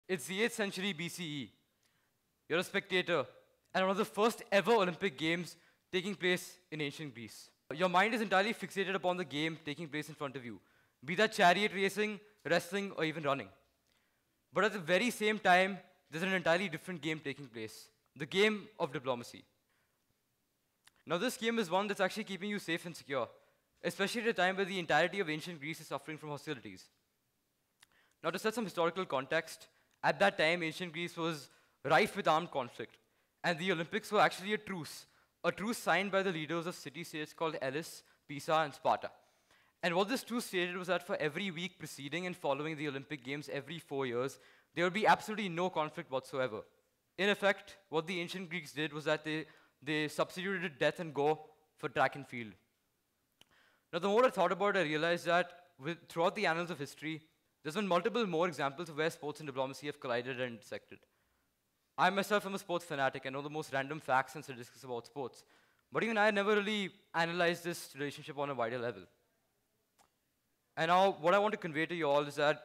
It's the 8th century BCE. You're a spectator at one of the first ever Olympic Games taking place in ancient Greece. Your mind is entirely fixated upon the game taking place in front of you, be that chariot racing, wrestling, or even running. But at the very same time, there's an entirely different game taking place, the game of diplomacy. Now, this game is one that's actually keeping you safe and secure, especially at a time where the entirety of ancient Greece is suffering from hostilities. Now, to set some historical context, at that time, ancient Greece was rife with armed conflict, and the Olympics were actually a truce signed by the leaders of city-states called Elis, Pisa, and Sparta. And what this truce stated was that for every week preceding and following the Olympic Games every 4 years, there would be absolutely no conflict whatsoever. In effect, what the ancient Greeks did was that they substituted death and go for track and field. Now, the more I thought about it, I realized that throughout the annals of history, there's been multiple more examples of where sports and diplomacy have collided and intersected. I myself am a sports fanatic. I know the most random facts and statistics about sports. But even I never really analyzed this relationship on a wider level. And now, what I want to convey to you all is that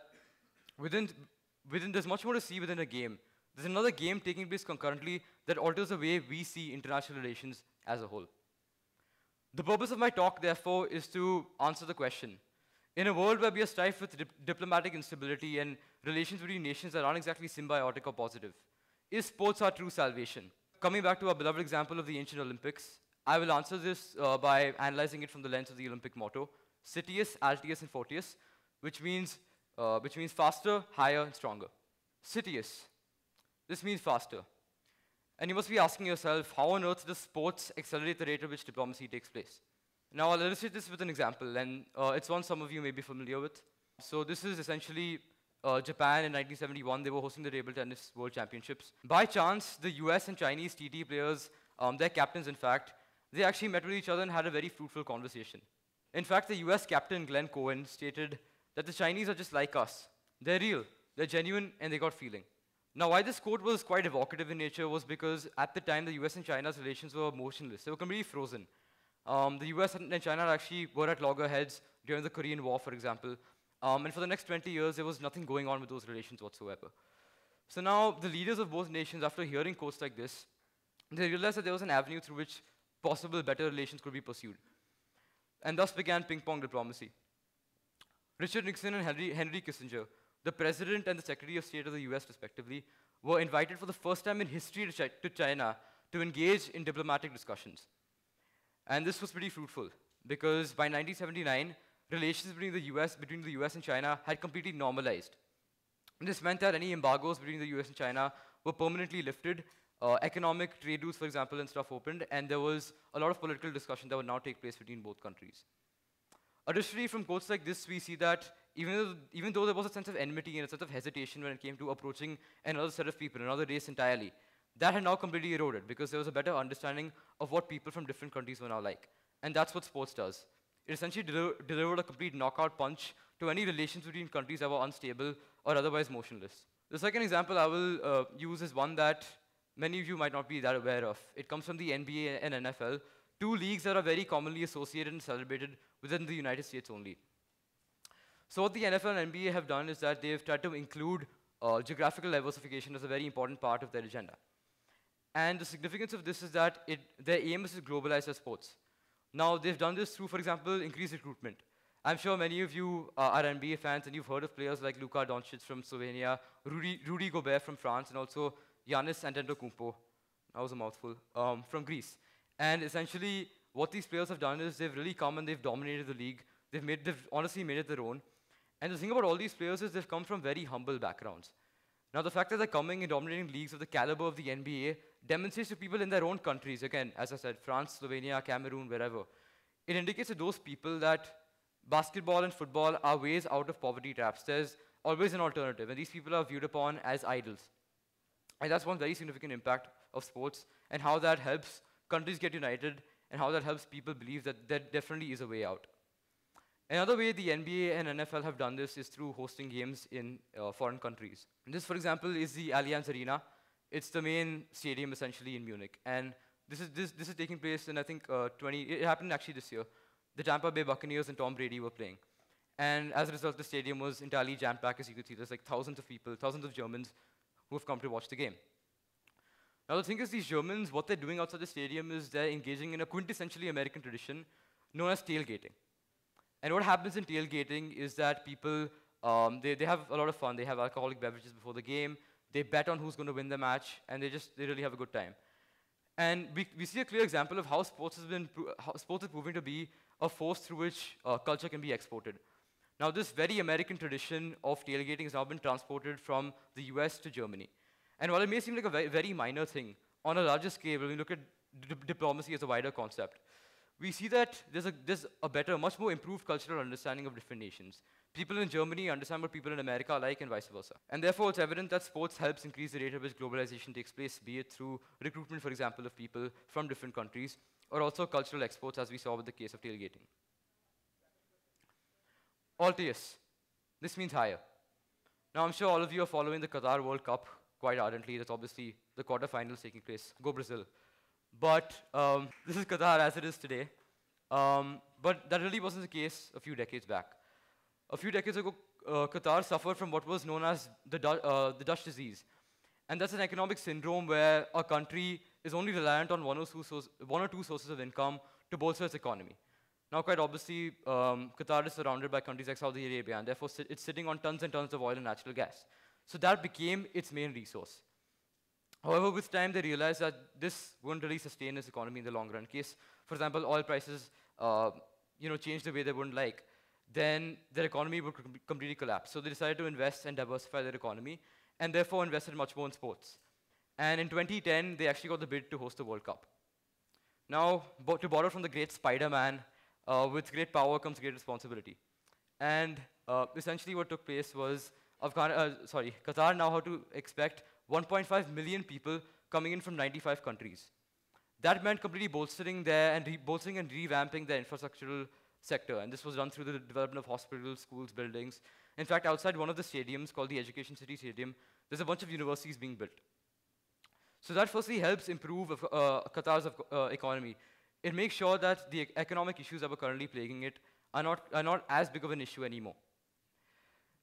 there's much more to see within a game. There's another game taking place concurrently that alters the way we see international relations as a whole. The purpose of my talk, therefore, is to answer the question. In a world where we are strife with diplomatic instability and relations between nations that aren't exactly symbiotic or positive, is sports our true salvation? Coming back to our beloved example of the ancient Olympics, I will answer this by analyzing it from the lens of the Olympic motto, Citius, Altius, and Fortius, which means faster, higher, and stronger. Citius. This means faster. And you must be asking yourself, how on earth does sports accelerate the rate at which diplomacy takes place? Now, I'll illustrate this with an example, and it's one some of you may be familiar with. So this is essentially Japan in 1971. They were hosting the Table Tennis World Championships. By chance, the US and Chinese TT players, their captains, in fact, they actually met with each other and had a very fruitful conversation. In fact, the US captain, Glenn Cohen, stated that the Chinese are just like us. They're real, they're genuine, and they got feeling. Now, why this quote was quite evocative in nature was because at the time, the US and China's relations were motionless. They were completely frozen. The US and China actually were at loggerheads during the Korean War, for example. And for the next 20 years, there was nothing going on with those relations whatsoever. So now, the leaders of both nations, after hearing quotes like this, they realized that there was an avenue through which possible better relations could be pursued. And thus began ping-pong diplomacy. Richard Nixon and Henry Kissinger, the President and the Secretary of State of the US, respectively, were invited for the first time in history to China to engage in diplomatic discussions. And this was pretty fruitful, because by 1979, relations between the US and China had completely normalized. And this meant that any embargoes between the US and China were permanently lifted, economic trade routes, for example, and stuff opened, and there was a lot of political discussion that would now take place between both countries. Additionally, from quotes like this, we see that even though there was a sense of enmity and a sense of hesitation when it came to approaching another set of people, another race entirely, that had now completely eroded because there was a better understanding of what people from different countries were now like. And that's what sports does. It essentially delivered a complete knockout punch to any relations between countries that were unstable or otherwise motionless. The second example I will use is one that many of you might not be that aware of. It comes from the NBA and NFL, two leagues that are very commonly associated and celebrated within the United States only. So what the NFL and NBA have done is that they've tried to include geographical diversification as a very important part of their agenda. And the significance of this is that their aim is to globalize their sports. Now, they've done this through, for example, increased recruitment. I'm sure many of you are NBA fans, and you've heard of players like Luka Doncic from Slovenia, Rudy Gobert from France, and also Giannis Antetokounmpo, that was a mouthful, from Greece. And essentially, what these players have done is they've really come and they've dominated the league. They've honestly made it their own. And the thing about all these players is they've come from very humble backgrounds. Now, the fact that they're coming and dominating leagues of the caliber of the NBA demonstrates to people in their own countries, again, as I said, France, Slovenia, Cameroon, wherever. It indicates to those people that basketball and football are ways out of poverty traps. There's always an alternative, and these people are viewed upon as idols. And that's one very significant impact of sports, and how that helps countries get united, and how that helps people believe that there definitely is a way out. Another way the NBA and NFL have done this is through hosting games in foreign countries. And this, for example, is the Allianz Arena. It's the main stadium, essentially, in Munich. And this is taking place in, I think, it happened actually this year. The Tampa Bay Buccaneers and Tom Brady were playing. And as a result, the stadium was entirely jam-packed, as you could see. There's like thousands of people, thousands of Germans who have come to watch the game. Now, the thing is, these Germans, what they're doing outside the stadium is they're engaging in a quintessentially American tradition known as tailgating. And what happens in tailgating is that people, they have a lot of fun. They have alcoholic beverages before the game. They bet on who's going to win the match, and they really have a good time. And we see a clear example of how sports is proving to be a force through which culture can be exported. Now, this very American tradition of tailgating has now been transported from the US to Germany. And while it may seem like a very minor thing, on a larger scale, when we look at diplomacy as a wider concept, we see that there's a better, much more improved cultural understanding of different nations. People in Germany understand what people in America are like and vice versa. And therefore, it's evident that sports helps increase the rate at which globalization takes place, be it through recruitment, for example, of people from different countries, or also cultural exports, as we saw with the case of tailgating. Alt yes. This means higher. Now, I'm sure all of you are following the Qatar World Cup quite ardently. That's obviously the quarterfinals taking place. Go Brazil. But this is Qatar as it is today. But that really wasn't the case a few decades back. A few decades ago, Qatar suffered from what was known as the Dutch disease. And that's an economic syndrome where a country is only reliant on one or two sources of income to bolster its economy. Now, quite obviously, Qatar is surrounded by countries like Saudi Arabia, and therefore it's sitting on tons and tons of oil and natural gas. So that became its main resource. However, with time, they realized that this wouldn't really sustain its economy in the long run. In case, for example, oil prices change the way they wouldn't like, then their economy would completely collapse. So they decided to invest and diversify their economy, and therefore invested much more in sports. And in 2010, they actually got the bid to host the World Cup. Now, to borrow from the great Spider-Man, with great power comes great responsibility. And essentially what took place was, Qatar now had to expect 1.5 million people coming in from 95 countries. That meant completely bolstering and revamping their infrastructural sector. And this was done through the development of hospitals, schools, buildings. In fact, outside one of the stadiums, called the Education City Stadium, there's a bunch of universities being built. So that firstly helps improve Qatar's economy. It makes sure that the economic issues that were currently plaguing it are not as big of an issue anymore.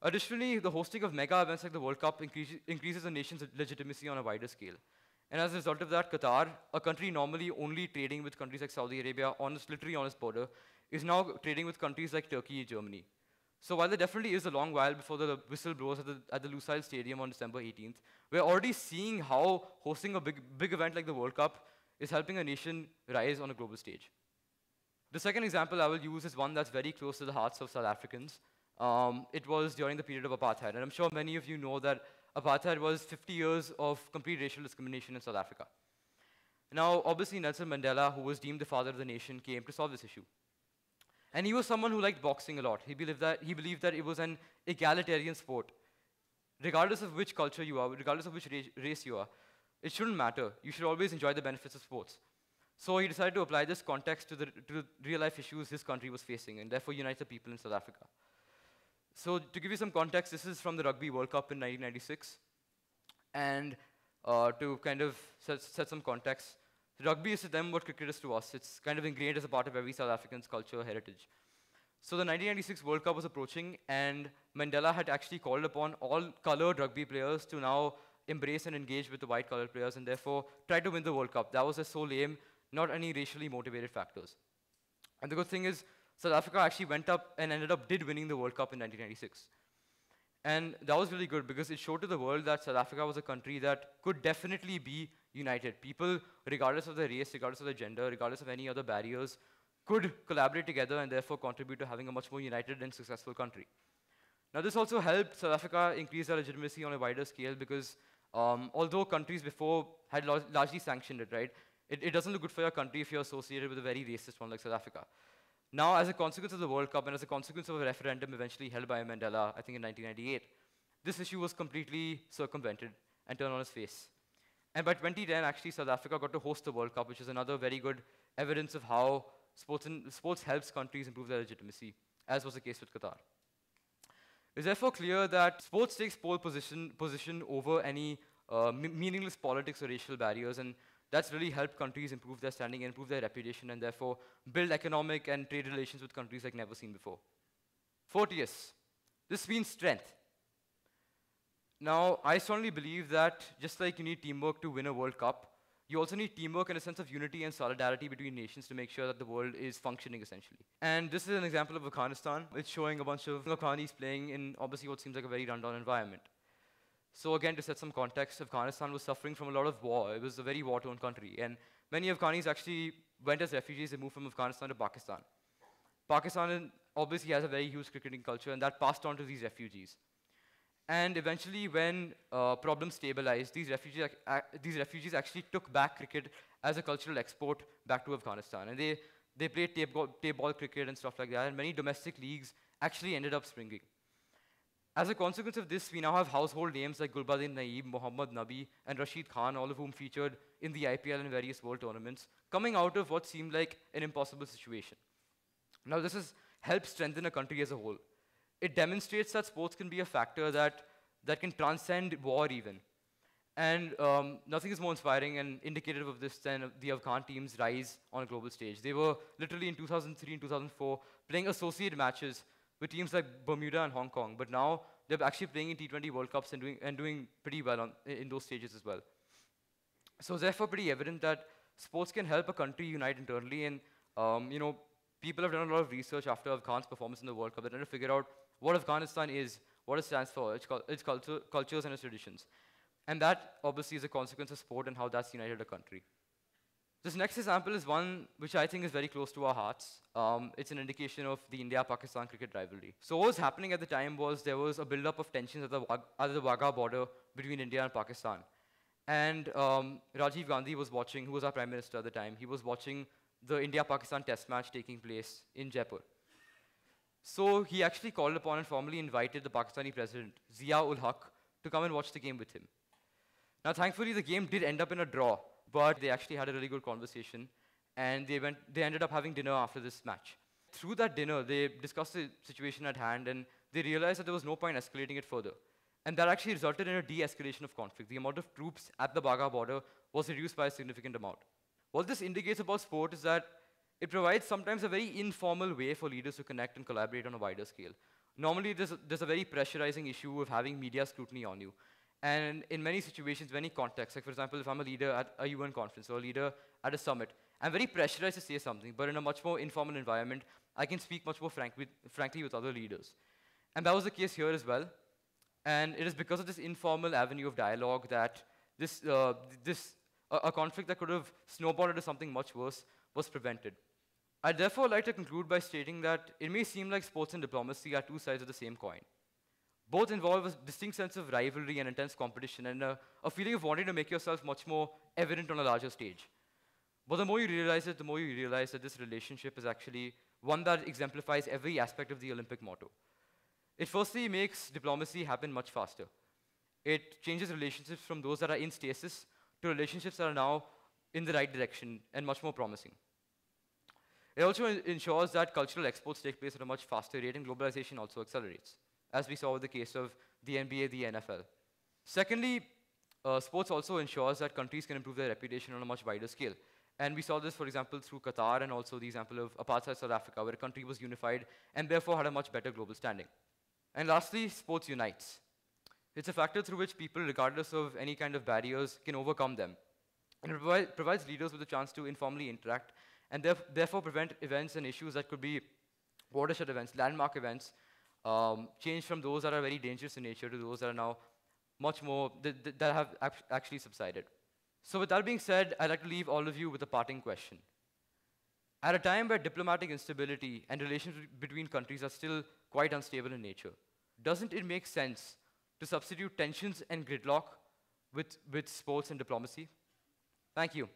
Additionally, the hosting of mega events like the World Cup increases a nation's legitimacy on a wider scale. And as a result of that, Qatar, a country normally only trading with countries like Saudi Arabia, literally on its border, is now trading with countries like Turkey and Germany. So while there definitely is a long while before the whistle blows at the Lusail Stadium on December 18th, we're already seeing how hosting a big event like the World Cup is helping a nation rise on a global stage. The second example I will use is one that's very close to the hearts of South Africans. It was during the period of apartheid, and I'm sure many of you know that apartheid was 50 years of complete racial discrimination in South Africa. Now, obviously, Nelson Mandela, who was deemed the father of the nation, came to solve this issue. And he was someone who liked boxing a lot. He believed that it was an egalitarian sport. Regardless of which culture you are, regardless of which race you are, it shouldn't matter. You should always enjoy the benefits of sports. So he decided to apply this context to the real-life issues his country was facing, and therefore unite the people in South Africa. So to give you some context, this is from the Rugby World Cup in 1996. And to kind of set some context, rugby is to them what cricket is to us. It's kind of ingrained as a part of every South African's culture heritage. So the 1996 World Cup was approaching, and Mandela had actually called upon all colored rugby players to now embrace and engage with the white colored players, and therefore try to win the World Cup. That was their sole aim, not any racially motivated factors. And the good thing is, South Africa actually went up and did winning the World Cup in 1996. And that was really good because it showed to the world that South Africa was a country that could definitely be united. People, regardless of their race, regardless of their gender, regardless of any other barriers, could collaborate together and therefore contribute to having a much more united and successful country. Now, this also helped South Africa increase their legitimacy on a wider scale because although countries before had largely sanctioned it, right, it doesn't look good for your country if you're associated with a very racist one like South Africa. Now, as a consequence of the World Cup and as a consequence of a referendum eventually held by Mandela, I think in 1998, this issue was completely circumvented and turned on its face. And by 2010, actually, South Africa got to host the World Cup, which is another very good evidence of how sports helps countries improve their legitimacy, as was the case with Qatar. It's therefore clear that sports takes pole position over any meaningless politics or racial barriers, and that's really helped countries improve their standing and improve their reputation, and therefore build economic and trade relations with countries like never seen before. Fortius. This means strength. Now, I strongly believe that just like you need teamwork to win a World Cup, you also need teamwork and a sense of unity and solidarity between nations to make sure that the world is functioning, essentially. And this is an example of Afghanistan. It's showing a bunch of Afghanis playing in obviously what seems like a very rundown environment. So again, to set some context, Afghanistan was suffering from a lot of war. It was a very war-torn country. And many Afghanis actually went as refugees. They moved from Afghanistan to Pakistan. Pakistan obviously has a very huge cricketing culture, and that passed on to these refugees. And eventually, when problems stabilized, these refugees actually took back cricket as a cultural export back to Afghanistan. And they played tape ball cricket and stuff like that, and many domestic leagues actually ended up springing. As a consequence of this, we now have household names like Gulbuddin Naeeb, Mohammad Nabi, and Rashid Khan, all of whom featured in the IPL and various world tournaments, coming out of what seemed like an impossible situation. Now, this has helped strengthen a country as a whole. It demonstrates that sports can be a factor that can transcend war even. And nothing is more inspiring and indicative of this than the Afghan team's rise on a global stage. They were literally in 2003 and 2004 playing associate matches with teams like Bermuda and Hong Kong, but now they're actually playing in T20 World Cups and doing pretty well in those stages as well. So it's therefore pretty evident that sports can help a country unite internally, and people have done a lot of research after Afghan's performance in the World Cup. They're trying to figure out what Afghanistan is, what it stands for, its cultures and its traditions. And that obviously is a consequence of sport and how that's united a country. This next example is one which I think is very close to our hearts. It's an indication of the India-Pakistan cricket rivalry. So what was happening at the time was there was a build-up of tensions at the Wagah border between India and Pakistan. And Rajiv Gandhi was watching, who was our Prime Minister at the time, he was watching the India-Pakistan test match taking place in Jaipur. So he actually called upon and formally invited the Pakistani president, Zia-ul-Haq, to come and watch the game with him. Now, thankfully, the game did end up in a draw, but they actually had a really good conversation, and they ended up having dinner after this match. Through that dinner, they discussed the situation at hand, and they realized that there was no point escalating it further. And that actually resulted in a de-escalation of conflict. The amount of troops at the Wagah border was reduced by a significant amount. What this indicates about sport is that it provides sometimes a very informal way for leaders to connect and collaborate on a wider scale. Normally, there's a very pressurizing issue of having media scrutiny on you. And in many situations, many contexts, like for example, if I'm a leader at a UN conference or a leader at a summit, I'm very pressurized to say something, but in a much more informal environment, I can speak much more frankly with other leaders. And that was the case here as well. And it is because of this informal avenue of dialogue that a conflict that could have snowballed into something much worse was prevented. I'd therefore like to conclude by stating that it may seem like sports and diplomacy are two sides of the same coin. Both involve a distinct sense of rivalry and intense competition and a feeling of wanting to make yourself much more evident on a larger stage. But the more you realize it, the more you realize that this relationship is actually one that exemplifies every aspect of the Olympic motto. It firstly makes diplomacy happen much faster. It changes relationships from those that are in stasis to relationships that are now in the right direction and much more promising. It also ensures that cultural exports take place at a much faster rate, and globalization also accelerates, as we saw with the case of the NBA, the NFL. Secondly, sports also ensures that countries can improve their reputation on a much wider scale. And we saw this, for example, through Qatar and also the example of apartheid South Africa, where a country was unified and therefore had a much better global standing. And lastly, sports unites. It's a factor through which people, regardless of any kind of barriers, can overcome them. And it provides leaders with a chance to informally interact and therefore prevent events and issues that could be watershed events, landmark events, change from those that are very dangerous in nature to those that are now much more, that have actually subsided. So with that being said, I'd like to leave all of you with a parting question. At a time where diplomatic instability and relations between countries are still quite unstable in nature, doesn't it make sense to substitute tensions and gridlock with sports and diplomacy? Thank you.